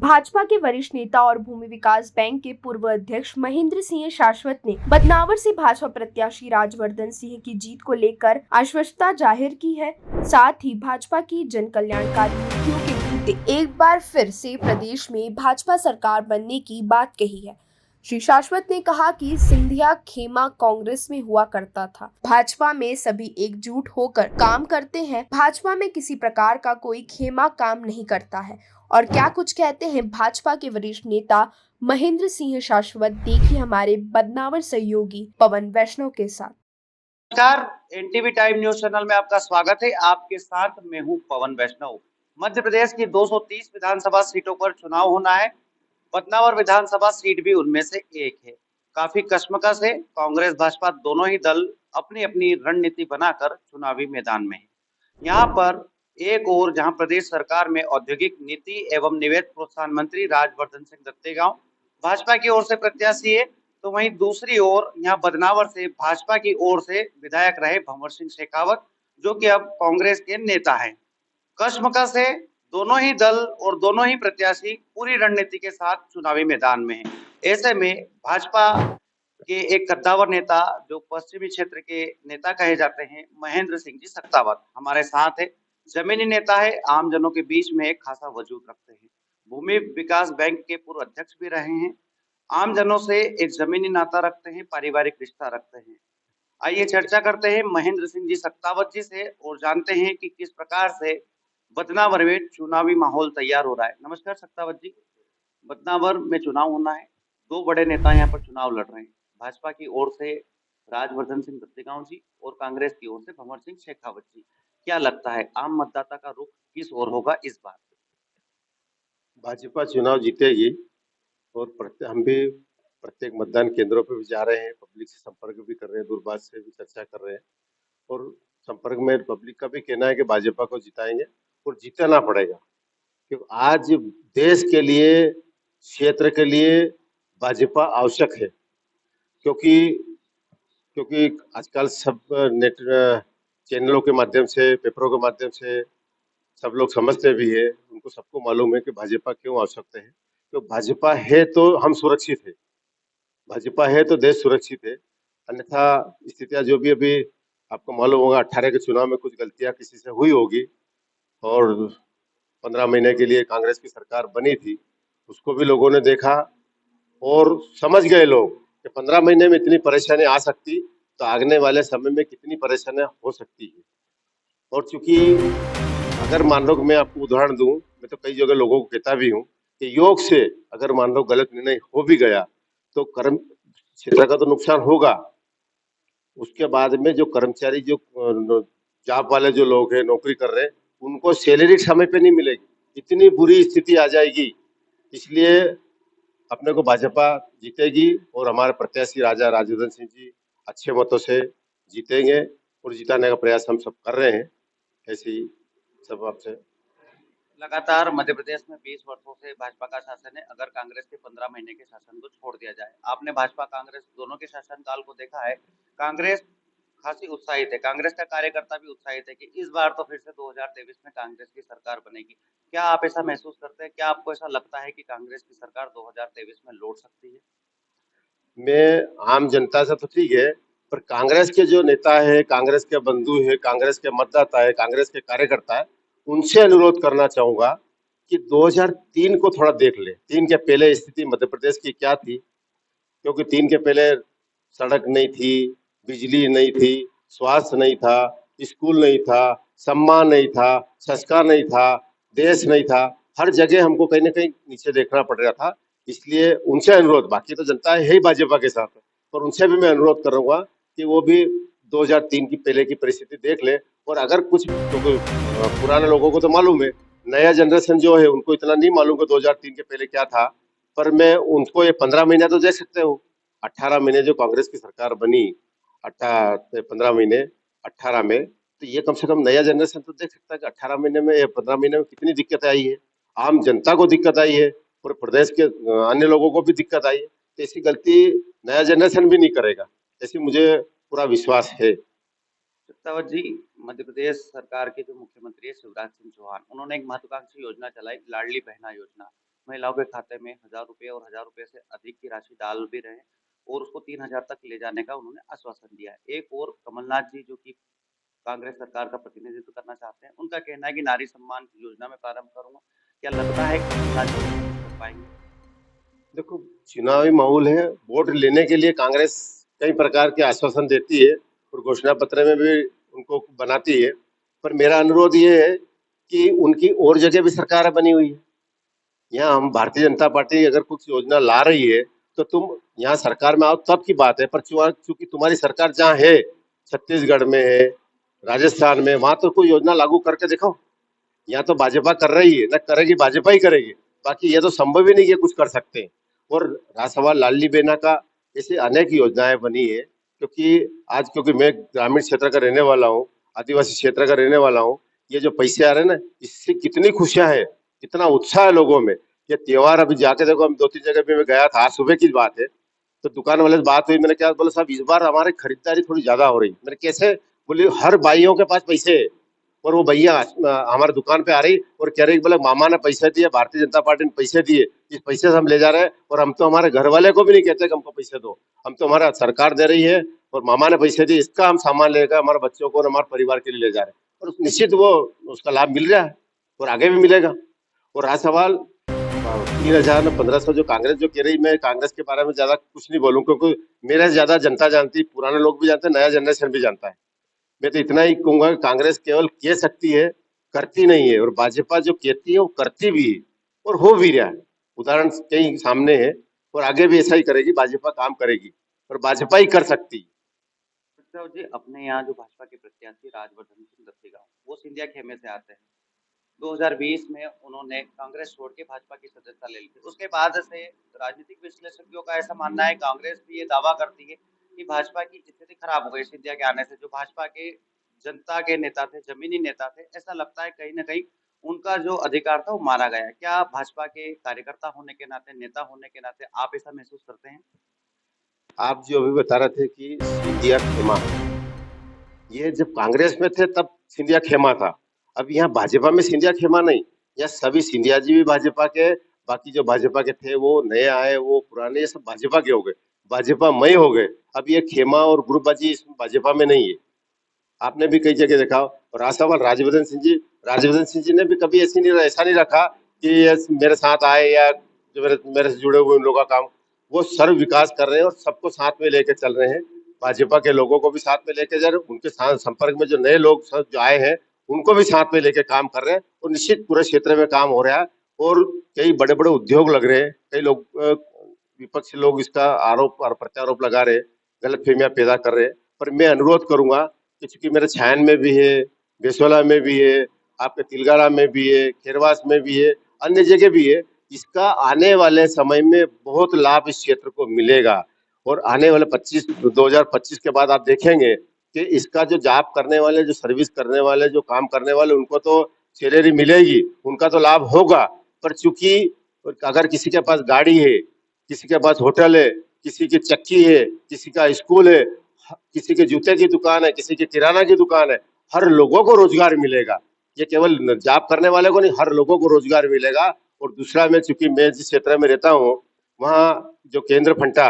भाजपा के वरिष्ठ नेता और भूमि विकास बैंक के पूर्व अध्यक्ष महेंद्र सिंह शाश्वत ने बदनावर से भाजपा प्रत्याशी राजवर्धन सिंह की जीत को लेकर आश्वस्तता जाहिर की है। साथ ही भाजपा की जन कल्याणकारी नीतियों के चलते एक बार फिर से प्रदेश में भाजपा सरकार बनने की बात कही है। श्री शाश्वत ने कहा कि सिंधिया खेमा कांग्रेस में हुआ करता था, भाजपा में सभी एकजुट होकर काम करते हैं। भाजपा में किसी प्रकार का कोई खेमा काम नहीं करता है। और क्या कुछ कहते हैं भाजपा के वरिष्ठ नेता महेंद्र सिंह शाश्वत, देखिए हमारे बदनावर सहयोगी पवन वैष्णव के साथ। नमस्कार, एनटीवी टाइम न्यूज चैनल में आपका स्वागत है। आपके साथ मैं हूं पवन वैष्णव। मध्य प्रदेश की 230 विधानसभा सीटों पर चुनाव होना है। बदनावर विधानसभा सीट भी उनमें से एक है। काफी कश्मकश है। कांग्रेस भाजपा दोनों ही दल अपनी अपनी रणनीति बनाकर चुनावी मैदान में है। यहाँ पर एक और जहाँ प्रदेश सरकार में औद्योगिक नीति एवं निवेश प्रोत्साहन मंत्री राजवर्धन सिंह दत्तेगांव भाजपा की ओर से प्रत्याशी है, तो वहीं दूसरी ओर यहाँ बदनावर से भाजपा की ओर से विधायक रहे भंवर सिंह शेखावत, जो कि अब कांग्रेस के नेता हैं। कश्मकश है। दोनों ही दल और दोनों ही प्रत्याशी पूरी रणनीति के साथ चुनावी मैदान में हैं। ऐसे में भाजपा के एक कद्दावर नेता जो पश्चिमी क्षेत्र के नेता कहे जाते हैं महेंद्र सिंह जी सख्तावत हमारे साथ है। जमीनी नेता है, आम जनों के बीच में एक खासा वजूद रखते हैं। भूमि विकास बैंक के पूर्व अध्यक्ष भी रहे हैं। आम जनों से एक जमीनी नाता रखते हैं, पारिवारिक रिश्ता रखते हैं। आइए चर्चा करते हैं महेंद्र सिंह जी सख्तावत जी से और जानते हैं कि किस प्रकार से बदनावर में चुनावी माहौल तैयार हो रहा है। नमस्कार सख्तावत जी। बदनावर में चुनाव होना है। दो बड़े नेता यहाँ पर चुनाव लड़ रहे हैं। भाजपा की ओर से राजवर्धन सिंह दत्तेगांव जी और कांग्रेस की ओर से भंवर सिंह शेखावत जी। क्या लगता है आम मतदाता का रुख किस ओर होगा इस बार? भाजपा चुनाव जीतेगी और हम भी प्रत्येक मतदान केंद्रों पर भी जा रहे हैं, पब्लिक से संपर्क भी कर रहे हैं, दूरभाष से भी चर्चा कर रहे हैं और संपर्क में पब्लिक का भी कहना है कि भाजपा को जिताएंगे और जीतना पड़ेगा, क्योंकि आज देश के लिए, क्षेत्र के लिए भाजपा आवश्यक है। क्योंकि क्योंकि आजकल सब नेट चैनलों के माध्यम से, पेपरों के माध्यम से सब लोग समझते भी है, उनको सबको मालूम है कि भाजपा क्यों आवश्यकता है। तो भाजपा है तो हम सुरक्षित है, भाजपा है तो देश सुरक्षित है। अन्यथा स्थितियां जो भी अभी आपको मालूम होगा, 18 के चुनाव में कुछ गलतियां किसी से हुई होगी और 15 महीने के लिए कांग्रेस की सरकार बनी थी, उसको भी लोगों ने देखा और समझ गए लोग कि 15 महीने में इतनी परेशानी आ सकती तो आगने वाले समय में कितनी परेशानियां हो सकती है। और चूंकि अगर मान लो, मैं आपको उदाहरण दूं, मैं तो कई जगह लोगों को कहता भी हूं कि योग से अगर मान लो गलत निर्णय हो भी गया तो कर्म क्षेत्र का तो नुकसान होगा, उसके बाद में जो कर्मचारी, जो जॉब वाले जो लोग हैं, नौकरी कर रहे हैं, उनको सैलरी समय पे नहीं मिलेगी, इतनी बुरी स्थिति आ जाएगी। इसलिए अपने को भाजपा जीतेगी और हमारे प्रत्याशी राजा राजवर्धन सिंह जी अच्छे मतों से जीतेंगे और जिताने का प्रयास हम सब कर रहे हैं। ऐसे ही सब आपसे। लगातार मध्य प्रदेश में 20 वर्षों से भाजपा का शासन है। अगर कांग्रेस के 15 महीने के शासन को छोड़ दिया जाए, आपने भाजपा कांग्रेस दोनों के शासनकाल को देखा है। कांग्रेस खासी उत्साहित है, कांग्रेस का कार्यकर्ता भी उत्साहित है कि इस बार तो फिर से 2023 में कांग्रेस की सरकार बनेगी। क्या आप ऐसा महसूस करते हैं? क्या आपको ऐसा लगता है कि कांग्रेस की सरकार 2023 में लौट सकती है? मैं आम जनता से तो ठीक है, पर कांग्रेस के जो नेता है, कांग्रेस के बंधु है, कांग्रेस के मतदाता है, कांग्रेस के कार्यकर्ता है, उनसे अनुरोध करना चाहूंगा कि 2003 को थोड़ा देख ले। 3 के पहले स्थिति मध्य प्रदेश की क्या थी, क्योंकि 3 के पहले सड़क नहीं थी, बिजली नहीं थी, स्वास्थ्य नहीं था, स्कूल नहीं था, सम्मान नहीं था, संस्कार नहीं था, देश नहीं था। हर जगह हमको कहीं ना कहीं नीचे देखना पड़ रहा था। इसलिए उनसे अनुरोध, बाकी तो जनता है ही भाजपा के साथ, पर उनसे भी मैं अनुरोध करूंगा कि वो भी 2003 की पहले की परिस्थिति देख ले। और अगर कुछ, क्योंकि पुराने लोगों को तो मालूम है, नया जनरेशन जो है उनको इतना नहीं मालूम कि 2003 के पहले क्या था। पर मैं उनको ये 15 महीने तो देख सकते हो। 18 महीने जो कांग्रेस की सरकार बनी, 15 महीने 18 में, तो ये कम से कम नया जनरेशन तो देख सकता है कि 18 महीने में या 15 महीने में कितनी दिक्कत आई है। आम जनता को दिक्कत आई है और प्रदेश के अन्य लोगों को भी दिक्कत आई है। तो ऐसी गलती नया जनरेशन भी नहीं करेगा, ऐसी मुझे पूरा विश्वास है। सत्तावत जी, मध्य प्रदेश सरकार के जो मुख्यमंत्री है शिवराज सिंह चौहान, उन्होंने एक महत्वाकांक्षी योजना चलाई, लाडली बहना योजना। महिलाओं के खाते में 1000 रुपये और 1000 रुपये से अधिक की राशि डाल भी रहे हैं और उसको 3000 तक ले जाने का उन्होंने आश्वासन दिया है। एक और कमलनाथ जी जो कि कांग्रेस सरकार का प्रतिनिधित्व करना चाहते हैं, उनका कहना है कि नारी सम्मान योजना में प्रारंभ करूंगा। क्या लगता है कि कमलनाथ जी कर पाएंगे? देखो, चुनावी माहौल है, वोट लेने के लिए कांग्रेस कई प्रकार के आश्वासन देती है और घोषणा पत्र में भी उनको बनाती है। पर मेरा अनुरोध ये है कि उनकी और जगह भी सरकार बनी हुई है। यहाँ हम भारतीय जनता पार्टी अगर कुछ योजना ला रही है तो तुम यहाँ सरकार में आओ तब की बात है। पर चूंकि तुम्हारी सरकार जहाँ है, छत्तीसगढ़ में है, राजस्थान में, वहां तो कोई योजना लागू करके दिखाओ। यहाँ तो भाजपा कर रही है, न करेगी, भाजपा ही करेगी। बाकी ये तो संभव ही नहीं है कुछ कर सकते हैं। और रहा सवाल लाडली बहना का, ऐसी अनेक योजनाएं बनी है। क्योंकि मैं ग्रामीण क्षेत्र का रहने वाला हूँ, आदिवासी क्षेत्र का रहने वाला हूँ। ये जो पैसे आ रहे हैं ना, इससे कितनी खुशियां है, कितना उत्साह है लोगों में। ये त्योहार अभी जाके देखो, हम 2-3 जगह पे मैं गया था, आज सुबह की बात है। तो दुकान वाले से बात हुई, मैंने क्या बोला, साहब इस बार हमारी खरीदारी थोड़ी ज्यादा हो रही। मैंने कैसे? बोले हर भाइयों के पास पैसे है। और वो भैया हमारे दुकान पे आ रही और कह रही बोले मामा ने पैसे दिए, भारतीय जनता पार्टी ने पैसे दिए, इस पैसे से हम ले जा रहे हैं। और हम तो हमारे घर वाले को भी नहीं कहते कि हमको पैसे दो, हम तो हमारा सरकार दे रही है और मामा ने पैसे दिए, इसका हम सामान लेकर हमारे बच्चों को और हमारे परिवार के लिए ले जा रहे हैं। और निश्चित वो उसका लाभ मिल रहा है और आगे भी मिलेगा। और रहा सवाल 3000 में 1500 जो कांग्रेस जो कह रही, मैं कांग्रेस के बारे में ज्यादा कुछ नहीं बोलूं, क्योंकि मेरे से ज्यादा जनता जानती, पुराने लोग भी जानते हैं, नया जनरेशन भी जानता है। मैं तो इतना ही कहूंगा कि कांग्रेस केवल कह सकती है, करती नहीं है। और भाजपा जो कहती है वो करती भी है और हो भी रहा है। उदाहरण कई सामने है और आगे भी ऐसा ही करेगी। भाजपा काम करेगी और भाजपा ही कर सकती है। सत्याव जी, अपने यहाँ जो भाजपा के प्रत्याशी राजवर्धन सिंह दत्तीगांव, वो सिंधिया खेमे से आते हैं। 2020 में उन्होंने कांग्रेस छोड़ के भाजपा की सदस्यता ले ली थी। उसके बाद से राजनीतिक विश्लेषकों का ऐसा मानना है, कांग्रेस भी ये दावा करती है कि भाजपा की स्थिति खराब हो गई सिंधिया के आने से। जो भाजपा के जनता के नेता थे, जमीनी नेता थे, ऐसा लगता है कहीं ना कहीं उनका जो अधिकार था वो मारा गया है। क्या भाजपा के कार्यकर्ता होने के नाते, नेता होने के नाते आप ऐसा महसूस करते हैं? आप जो अभी बता रहे थे कि सिंधिया खेमा, ये जब कांग्रेस में थे तब सिंधिया खेमा था। अब यहाँ भाजपा में सिंधिया खेमा नहीं, यहाँ सभी सिंधिया जी भी भाजपा के, बाकी जो भाजपा के थे वो नए आए, वो पुराने, ये सब भाजपा के हो गए, भाजपा मय हो गए। अब ये खेमा और ग्रुपबाजी इसमें भाजपा में नहीं है। आपने भी कई जगह देखा। और रहा सवाल राजवर्धन सिंह जी ने भी कभी ऐसा नहीं रखा कि ये मेरे साथ आए या जो मेरे से जुड़े हुए उन लोगों का काम। वो सर्व विकास कर रहे हैं और सबको साथ में लेके चल रहे हैं। भाजपा के लोगों को भी साथ में लेके जा रहे हैं, उनके साथ संपर्क में जो नए लोग सब जो आए हैं उनको भी साथ में लेके काम कर रहे हैं। और निश्चित पूरे क्षेत्र में काम हो रहा है और कई बड़े बड़े उद्योग लग रहे हैं। कई लोग विपक्षी लोग इसका आरोप और प्रत्यारोप लगा रहे हैं, गलतफहमियां पैदा कर रहे हैं। पर मैं अनुरोध करूंगा कि चूंकि मेरे छायन में भी है, बेसोला में भी है, आपके तिलगाड़ा में भी है, खेरवास में भी है, अन्य जगह भी है, इसका आने वाले समय में बहुत लाभ इस क्षेत्र को मिलेगा। और आने वाले 2025 के बाद आप देखेंगे कि इसका जो जॉब करने वाले, जो सर्विस करने वाले, जो काम करने वाले, उनको तो सैलरी मिलेगी, उनका तो लाभ होगा। पर चूंकि अगर किसी के पास गाड़ी है, किसी के पास होटल है, किसी की चक्की है, किसी का स्कूल है, किसी के जूते की दुकान है, किसी की किराना की दुकान है, हर लोगों को रोजगार मिलेगा। ये केवल जॉब करने वाले को नहीं, हर लोगों को रोजगार मिलेगा। और दूसरा, मैं चूंकि मैं जिस क्षेत्र में रहता हूँ, वहाँ जो केंद्र फंटा,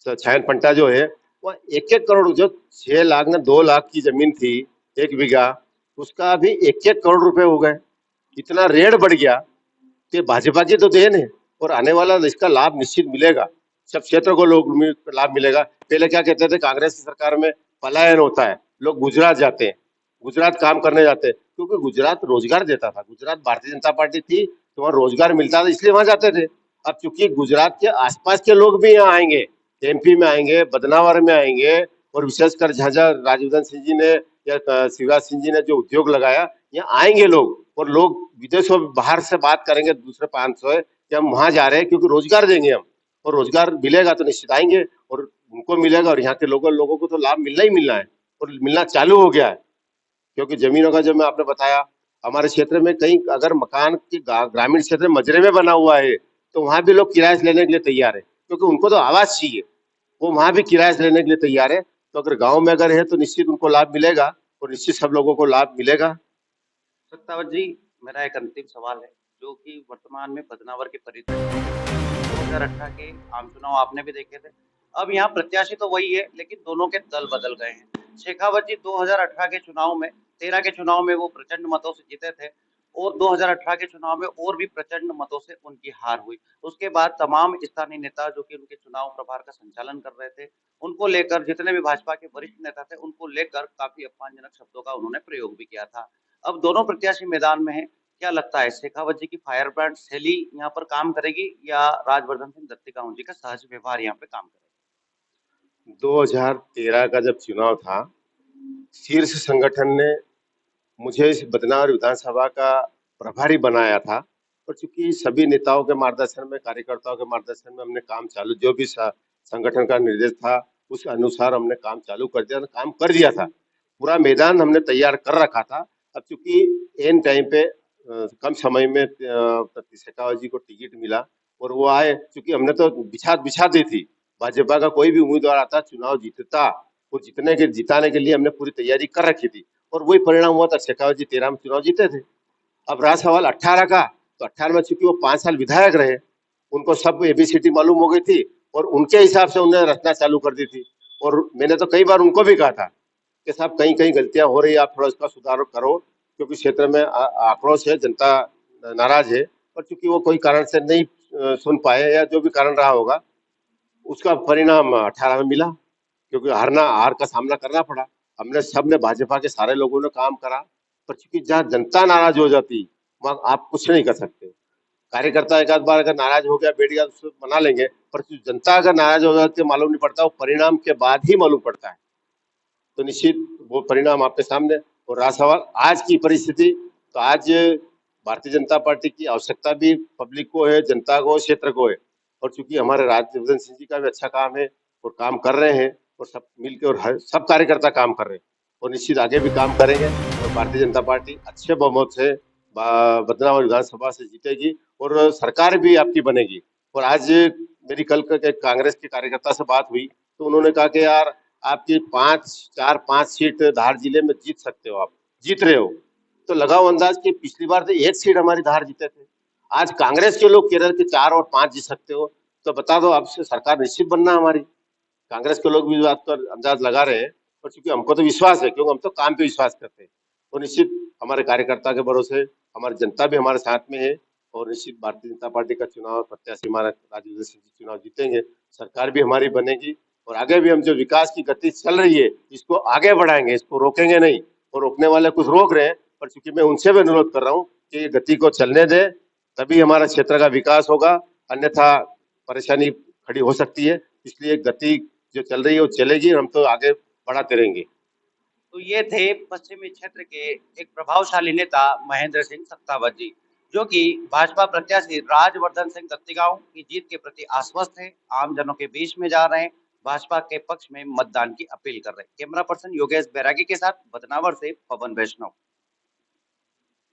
छायन फंटा जो है, वह 1-1 करोड़, जो 6 लाख ना 2 लाख की जमीन थी 1 बीघा, उसका अभी 1-1 करोड़ रुपए हो गए। इतना रेट बढ़ गया कि भाजपा की तो देन है। और आने वाला इसका लाभ निश्चित मिलेगा, सब क्षेत्र को लोग लाभ मिलेगा। पहले क्या कहते थे, कांग्रेस की सरकार में पलायन होता है, लोग गुजरात जाते हैं, गुजरात काम करने जाते हैं, क्योंकि गुजरात रोजगार देता था। गुजरात भारतीय जनता पार्टी थी तो वहाँ रोजगार मिलता था, इसलिए वहां जाते थे। अब चूंकि गुजरात के आसपास के लोग भी यहाँ आएंगे, एमपी में आएंगे, बदनावर में आएंगे, और विशेषकर जहाँ राजवर्धन सिंह जी ने या शिवराज सिंह जी ने जो उद्योग लगाया, यहाँ आएंगे लोग। और लोग विदेशों बाहर से बात करेंगे, दूसरे 500 कि हम वहां जा रहे हैं क्योंकि रोजगार देंगे हम, और रोजगार मिलेगा तो निश्चित आएंगे और उनको मिलेगा। और यहाँ के लोगों को तो लाभ मिलना ही मिलना है और मिलना चालू हो गया है। क्योंकि जमीनों का, जो मैं आपने बताया, हमारे क्षेत्र में कहीं अगर मकान की ग्रामीण क्षेत्र में मजरे में बना हुआ है तो वहां भी लोग किराए से लेने के लिए तैयार है, क्योंकि उनको तो आवास चाहिए, वो वहां भी किराए से लेने के लिए तैयार है। तो अगर गाँव में अगर है तो निश्चित उनको लाभ मिलेगा और निश्चित सब लोगों को लाभ मिलेगा। सत्तावत जी, मेरा एक अंतिम सवाल है। जो कि वर्तमान में बदनावर के परिदृश्य 2018 के आम चुनाव आपने भी देखे थे। अब यहाँ प्रत्याशी तो वही है, लेकिन दोनों के दल बदल गए हैं। शेखावत जी 2018 के चुनाव में 13 के चुनाव में वो प्रचंड मतों से जीते थे और 2018 के चुनाव में और भी प्रचंड मतों से उनकी हार हुई। उसके बाद तमाम स्थानीय नेता जो कि उनके चुनाव प्रभार का संचालन कर रहे थे, उनको लेकर जितने भी भाजपा के वरिष्ठ नेता थे, उनको लेकर काफ़ी अपमानजनक शब्दों का उन्होंने प्रयोग भी किया था। अब दोनों प्रत्याशी मैदान में हैं। क्या लगता है शेखावत जी की फायर ब्रांड शैली यहाँ पर काम करेगी या राजवर्धन सिंह दत्तीगांव जी का सहज व्यवहार यहाँ पे काम करेगा? 2013 का जब चुनाव था, शीर्ष संगठन ने मुझे इस बदनावर विधानसभा का प्रभारी बनाया था और चूंकि सभी नेताओं के मार्गदर्शन में, कार्यकर्ताओं के मार्गदर्शन में हमने काम चालू, जो भी संगठन का निर्देश था उस अनुसार हमने काम चालू कर दिया, काम कर दिया था। पूरा मैदान हमने तैयार कर रखा था। अब चूंकि एन टाइम पे कम समय में शेखावत जी को टिकट मिला और वो आए, चूंकि हमने तो बिछा दी थी। भाजपा का कोई भी उम्मीदवार आता चुनाव जीतता, वो जिताने के लिए हमने पूरी तैयारी कर रखी थी और वही परिणाम हुआ था। शेखावत जी 13 में चुनाव जीते थे। अब रहा सवाल 18 का, तो 18 में चूंकि वो 5 साल विधायक रहे, उनको सब एबीसीडी मालूम हो गई थी और उनके हिसाब से उन्होंने रचना चालू कर दी थी। और मैंने तो कई बार उनको भी कहा था कि साहब कहीं कहीं गलतियां हो रही है, आप थोड़ा इसका सुधार करो, क्योंकि क्षेत्र में आक्रोश है, जनता नाराज है। और चूंकि वो कोई कारण से नहीं सुन पाए या जो भी कारण रहा होगा, उसका परिणाम 18 में मिला, क्योंकि हार का सामना करना पड़ा। हमने सबने, भाजपा के सारे लोगों ने काम करा, पर चूंकि जहाँ जनता नाराज हो जाती वहां आप कुछ नहीं कर सकते। कार्यकर्ता एक आध बार अगर नाराज हो गया, बैठ गया, तो उसको मना लेंगे, पर जनता अगर नाराज हो जाती है मालूम नहीं पड़ता, वो परिणाम के बाद ही मालूम पड़ता है। तो निश्चित वो परिणाम आपके सामने। और रहा सवाल आज की परिस्थिति, तो आज भारतीय जनता पार्टी की आवश्यकता भी पब्लिक को है, जनता को, क्षेत्र को है। और चूंकि हमारे राजवर्धन सिंह जी का भी अच्छा काम है और काम कर रहे हैं और सब मिलकर और सब कार्यकर्ता काम कर रहे हैं और निश्चित आगे भी काम करेंगे और भारतीय जनता पार्टी अच्छे बहुमत से बदनावर विधानसभा से जीतेगी और सरकार भी आपकी बनेगी। और आज मेरी कल कांग्रेस के कार्यकर्ता से बात हुई तो उन्होंने कहा कि यार आपकी 4-5 सीट धार जिले में जीत सकते हो, आप जीत रहे हो, तो लगाओ अंदाज कि पिछली बार तो 1 सीट हमारी धार जीते थे। आज कांग्रेस के लोग केरल के 4 और 5 जीत सकते हो, तो बता दो आपसे सरकार निश्चित बनना हमारी। कांग्रेस के लोग भी बात पर अंदाज लगा रहे हैं, और चूंकि हमको तो विश्वास है, क्योंकि हम तो काम पे विश्वास करते हैं, तो निश्चित हमारे कार्यकर्ता के भरोसे हमारी जनता भी हमारे साथ में है और निश्चित भारतीय जनता पार्टी का चुनाव प्रत्याशी हमारा राजवर्धन सिंह जी चुनाव जीतेंगे, सरकार भी हमारी बनेगी और आगे भी हम जो विकास की गति चल रही है इसको आगे बढ़ाएंगे, इसको रोकेंगे नहीं। और रोकने वाले कुछ रोक रहे हैं, पर चूंकि मैं उनसे भी अनुरोध कर रहा हूँ कि ये गति को चलने दें, तभी हमारा क्षेत्र का विकास होगा, अन्यथा परेशानी खड़ी हो सकती है। इसलिए गति जो चल रही है वो चलेगी, हम तो आगे बढ़ाते रहेंगे। तो ये थे पश्चिमी क्षेत्र के एक प्रभावशाली नेता महेंद्र सिंह सत्तावत जी, जो कि भाजपा प्रत्याशी राजवर्धन सिंह दत्तीगांव की जीत के प्रति आश्वस्त है, आम जनों के बीच में जा रहे हैं, भाजपा के पक्ष में मतदान की अपील कर रहे हैं। कैमरा पर्सन योगेश बैरागी के साथ बदनावर से पवन वैष्णव।